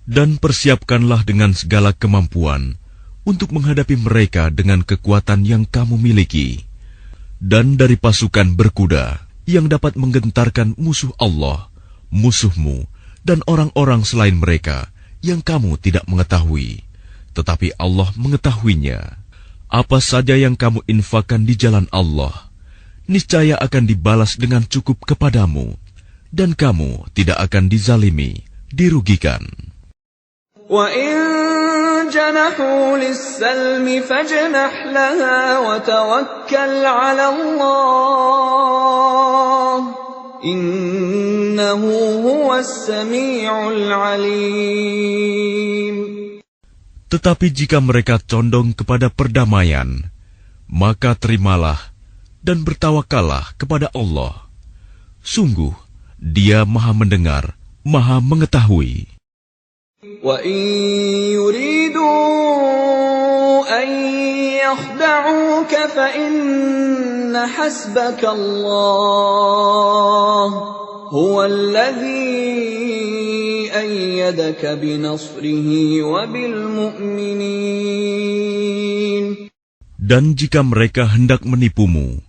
Dan persiapkanlah dengan segala kemampuan untuk menghadapi mereka dengan kekuatan yang kamu miliki, dan dari pasukan berkuda yang dapat menggentarkan musuh Allah, musuhmu, dan orang-orang selain mereka yang kamu tidak mengetahui, tetapi Allah mengetahuinya. Apa saja yang kamu infakkan di jalan Allah, niscaya akan dibalas dengan cukup kepadamu, dan kamu tidak akan dizalimi, dirugikan. وَإِن جَنَحُوا لِلسَّلْمِ فَاجْنَحْ لَهَا وَتَوَكَّلْ عَلَى اللَّهِ إِنَّهُ هُوَ السَّمِيعُ الْعَلِيمُ. Tetapi jika mereka condong kepada perdamaian, maka terimalah dan bertawakallah kepada Allah. Sungguh, Dia Maha mendengar, Maha Mengetahui. وَإِن يُرِيدُوا أَن يَخْدَعُوكَ فَإِنَّ حَسْبَكَ اللَّهُ هُوَ الَّذِي أَيَّدَكَ بِنَصْرِهِ وَبِالْمُؤْمِنِينَ. Dan jika mereka hendak menipumu,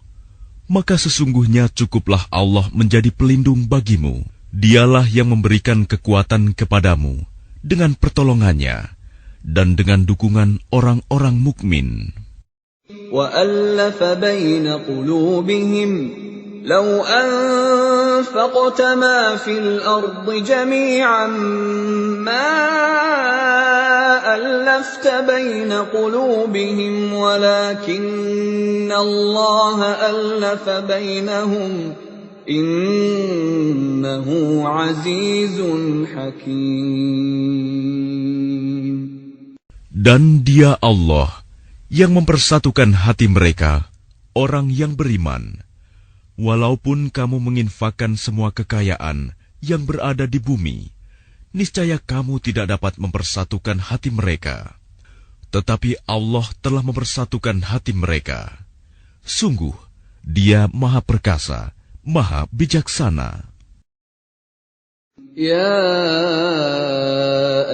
maka sesungguhnya cukuplah Allah menjadi pelindung bagimu. Dialah yang memberikan kekuatan kepadamu dengan pertolongannya dan dengan dukungan orang-orang mukmin. وَأَلَّفَ بَيْنَ قُلُوبِهِمْ لَوْ أَنفَقْتَ مَا فِي الْأَرْضِ جَمِيعًا مَا أَلَّفْتَ بَيْنَ قُلُوبِهِمْ وَلَكِنَّ اللَّهَ أَلَّفَ بَيْنَهُمْ إِنَّهُ عَزِيزٌ حَكِيمٌ. Dan Dia Allah yang mempersatukan hati mereka, orang yang beriman. Walaupun kamu menginfakkan semua kekayaan yang berada di bumi, niscaya kamu tidak dapat mempersatukan hati mereka. Tetapi Allah telah mempersatukan hati mereka. Sungguh, Dia Maha Perkasa, Maha Bijaksana. يا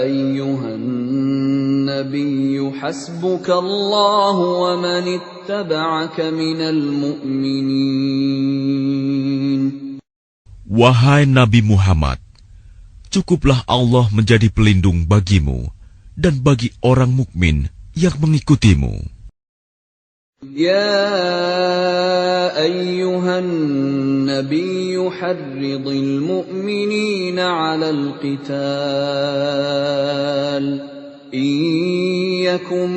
أيها النبي حسبك الله ومن اتبعك من المؤمنين. Wahai Nabi Muhammad, cukuplah Allah menjadi pelindung bagimu dan bagi orang mukmin yang mengikutimu. يا أيها النبي حرض المؤمنين على القتال إن يكن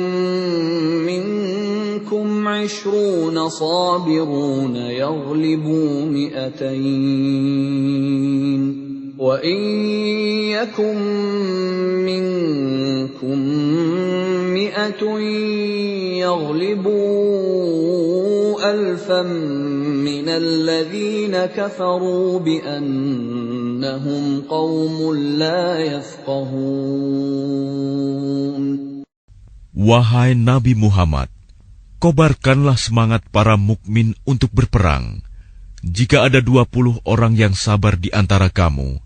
منكم 20 صابرون يغلبوا 200 وإن يكن منكم 100 يغلبوا 1,000 من الذين كفروا بأنهم قوم لا يفقهون. Wahai Nabi Muhammad, kobarkanlah semangat para mukmin untuk berperang. Jika ada 20 orang yang sabar di antara kamu,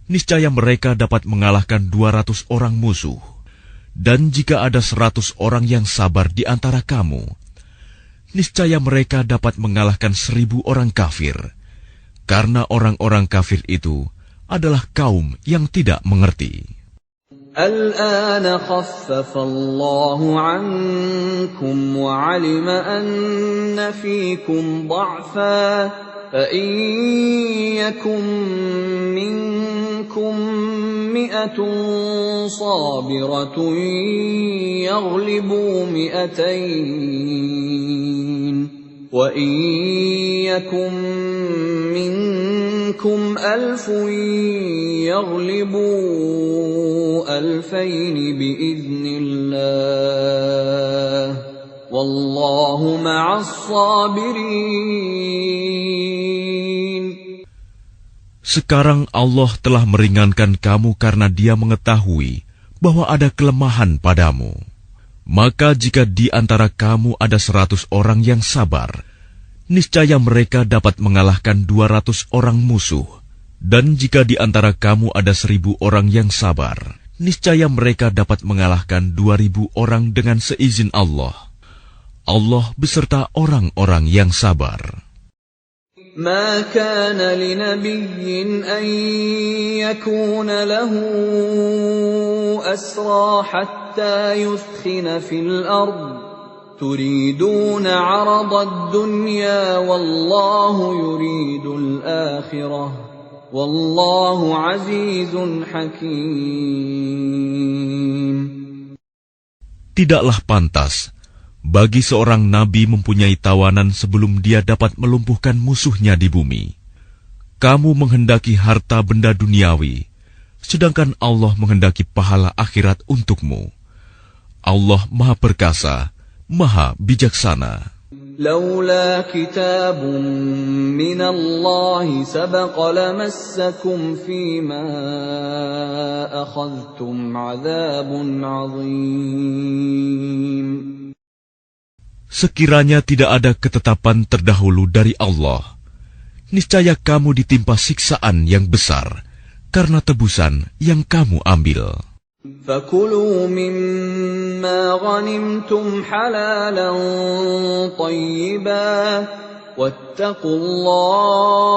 niscaya mereka dapat mengalahkan 200 orang musuh. Dan jika ada 100 orang yang sabar di antara kamu, niscaya mereka dapat mengalahkan 1,000 orang kafir. Karena orang-orang kafir itu adalah kaum yang tidak mengerti. الآن خفف الله عنكم وعلم أن فيكم ضعفا فإن يكن منكم 100 صابرة يغلبوا 200 وإن يكن منكم 1,000 يغلبوا 2,000 بإذن الله والله مع الصابرين. Sekarang Allah telah meringankan kamu karena Dia mengetahui bahwa ada kelemahan padamu. Maka jika di antara kamu ada 100 orang yang sabar, niscaya mereka dapat mengalahkan 200 orang musuh. Dan jika di antara kamu ada 1,000 orang yang sabar, niscaya mereka dapat mengalahkan 2,000 orang dengan seizin Allah. Allah beserta orang-orang yang sabar. ما كان لنبي أن يكون له أسرى حتى يثخن في الأرض تريدون عرض الدنيا والله يريد الآخرة والله عزيز حكيم. Tidaklah pantas bagi seorang nabi mempunyai tawanan sebelum dia dapat melumpuhkan musuhnya di bumi. Kamu menghendaki harta benda duniawi, sedangkan Allah menghendaki pahala akhirat untukmu. Allah Maha Perkasa, Maha Bijaksana. لولا كتاب من الله سبق لمسكم فيما أخذتم عذاب عظيم. Sekiranya tidak ada ketetapan terdahulu dari Allah, niscaya kamu ditimpa siksaan yang besar karena tebusan yang kamu ambil. فَكُلُوا مِمَّا غَنِمْتُمْ حَلَالًا طَيِّبًا وَاتَّقُوا اللَّهَ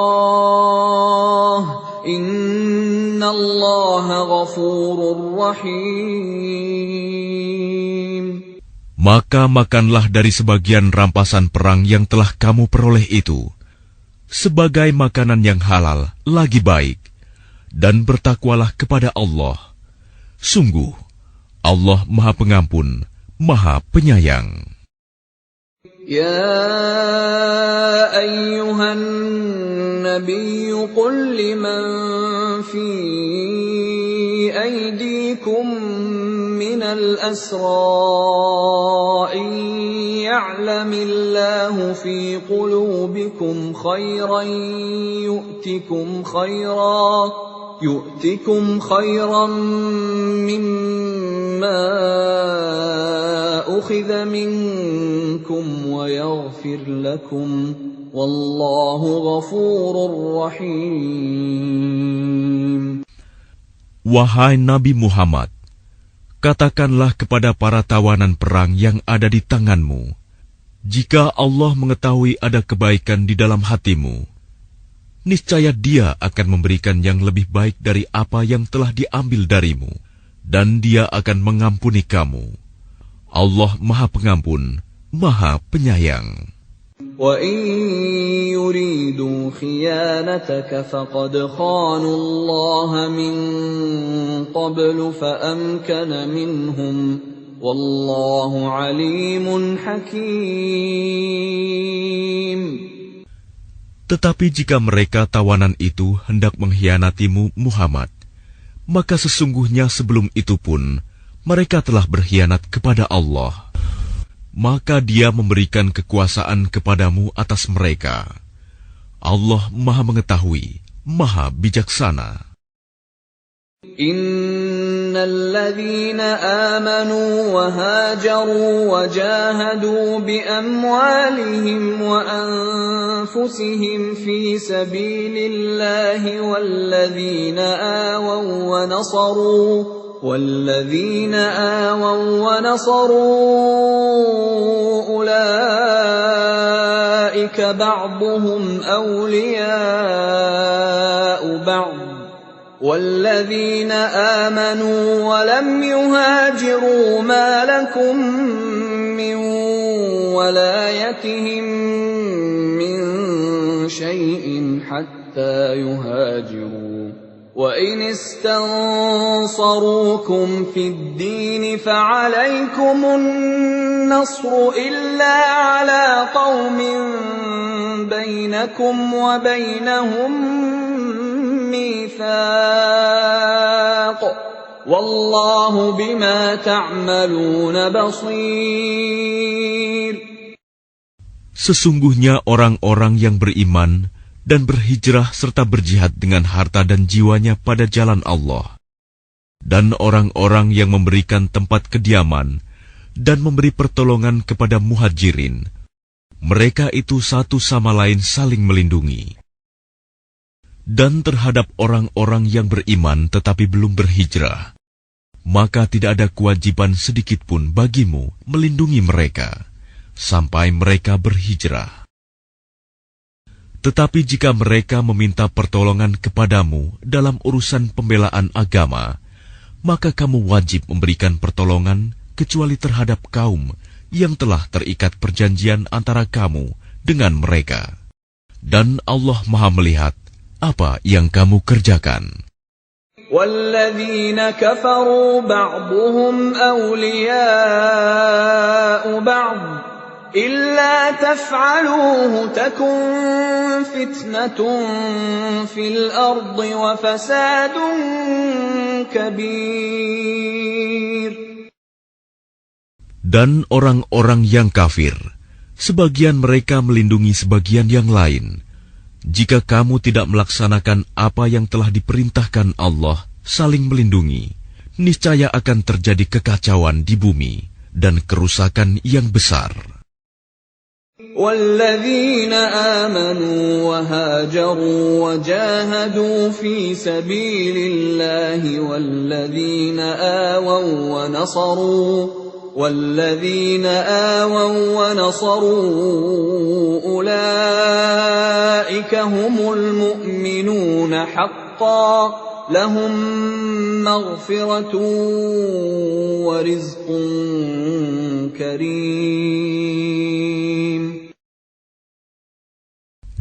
إِنَّ اللَّهَ غَفُورٌ رَّحِيمٌ. Maka makanlah dari sebagian rampasan perang yang telah kamu peroleh itu, sebagai makanan yang halal lagi baik, dan bertakwalah kepada Allah. Sungguh, Allah Maha Pengampun, Maha Penyayang. يا أيها النبي قل لمن في أيديكم من الأسرى إن يعلم الله في قلوبكم خيرا يؤتكم خيرا مما أخذ منكم ويغفر لكم والله غفور رحيم. Wahai Nabi Muhammad, katakanlah kepada para tawanan perang yang ada di tanganmu, jika Allah mengetahui ada kebaikan di dalam hatimu, niscaya Dia akan memberikan yang lebih baik dari apa yang telah diambil darimu, dan Dia akan mengampuni kamu. Allah Maha Pengampun, Maha Penyayang. وَإِن يُرِيدُوا خِيَانَتَكَ فَقَدْ خَانُوا اللَّهَ مِن قَبْلُ فَأَمْكَنَ مِنْهُمْ وَاللَّهُ عَلِيمٌ حَكِيمٌ. Tetapi jika mereka tawanan itu hendak mengkhianatimu, Muhammad, maka sesungguhnya sebelum itu pun mereka telah berkhianat kepada Allah. Maka Dia memberikan kekuasaan kepadamu atas mereka. Allah Maha Mengetahui, Maha Bijaksana. الذين آمنوا وهاجروا وجاهدوا بأموالهم وأنفسهم في سبيل الله والذين آووا ونصروا أولئك بعضهم أولياء بعض والذين آمنوا ولم يهاجروا ما لكم من ولايتهم من شيء حتى يهاجروا وإن استنصروكم في الدين فعليكم النصر إلا على قوم بينكم وبينهم ميثاق والله بما تعملون بصير. Sesungguhnya orang-orang yang beriman dan berhijrah serta berjihad dengan harta dan jiwanya pada jalan Allah, dan orang-orang yang memberikan tempat kediaman dan memberi pertolongan kepada muhajirin, mereka itu satu sama lain saling melindungi. Dan terhadap orang-orang yang beriman tetapi belum berhijrah, maka tidak ada kewajiban sedikitpun bagimu melindungi mereka sampai mereka berhijrah. Tetapi jika mereka meminta pertolongan kepadamu dalam urusan pembelaan agama, maka kamu wajib memberikan pertolongan kecuali terhadap kaum yang telah terikat perjanjian antara kamu dengan mereka. Dan Allah Maha melihat apa yang kamu kerjakan. وَالَّذِينَ كَفَرُوا بَعْضُهُمْ أَوْلِيَاءُ بَعْضٍ إِلَّا تَفْعَلُوهُ تَكُنْ فِتْنَةٌ فِي الْأَرْضِ وَفَسَادٌ كَبِيرٌ. Dan orang-orang yang kafir sebagian mereka melindungi sebagian yang lain. Jika kamu tidak melaksanakan apa yang telah diperintahkan Allah, saling melindungi, niscaya akan terjadi kekacauan di bumi dan kerusakan yang besar. وَالَّذِينَ آمَنُوا وَهَاجَرُوا وَجَاهَدُوا فِي سَبِيلِ اللَّهِ وَالَّذِينَ آوَوا وَّنَصَرُوا أُولَئِكَ هُمُ الْمُؤْمِنُونَ حَقًّا لَهُم مَّغْفِرَةٌ وَرِزْقٌ كَرِيمٌ.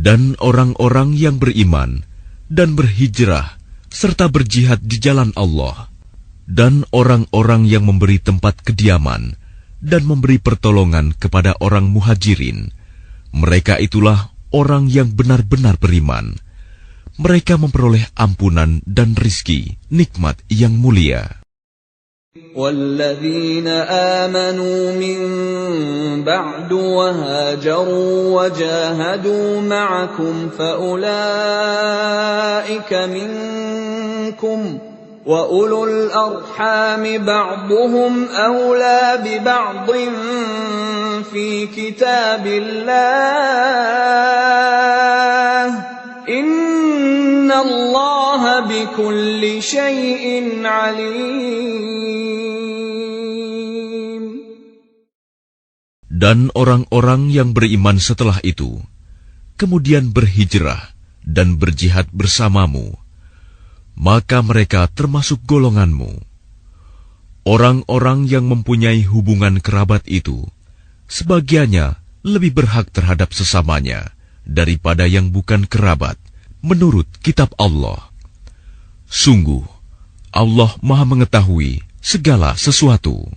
Dan orang-orang yang beriman dan berhijrah serta berjihad di jalan Allah, dan orang-orang yang memberi tempat kediaman dan memberi pertolongan kepada orang muhajirin, mereka itulah orang yang benar-benar beriman. Mereka memperoleh ampunan dan rizki, nikmat yang mulia. وَالَّذِينَ آمَنُوا مِن بَعْدُ وَهَاجَرُوا وَجَاهَدُوا مَعَكُمْ فَأُولَئِكَ مِنكُمْ وَأُولُو الْأَرْحَامِ بَعْضُهُمْ أَوْلَى بِبَعْضٍ فِي كِتَابِ اللَّهِ إِنَّ اللَّهَ بِكُلِّ شَيْءٍ عَلِيمٌ. Dan orang-orang yang beriman setelah itu, kemudian berhijrah dan berjihad bersamamu, maka mereka termasuk golonganmu. Orang-orang yang mempunyai hubungan kerabat itu, sebagiannya lebih berhak terhadap sesamanya daripada yang bukan kerabat, menurut kitab Allah. Sungguh, Allah Maha mengetahui segala sesuatu.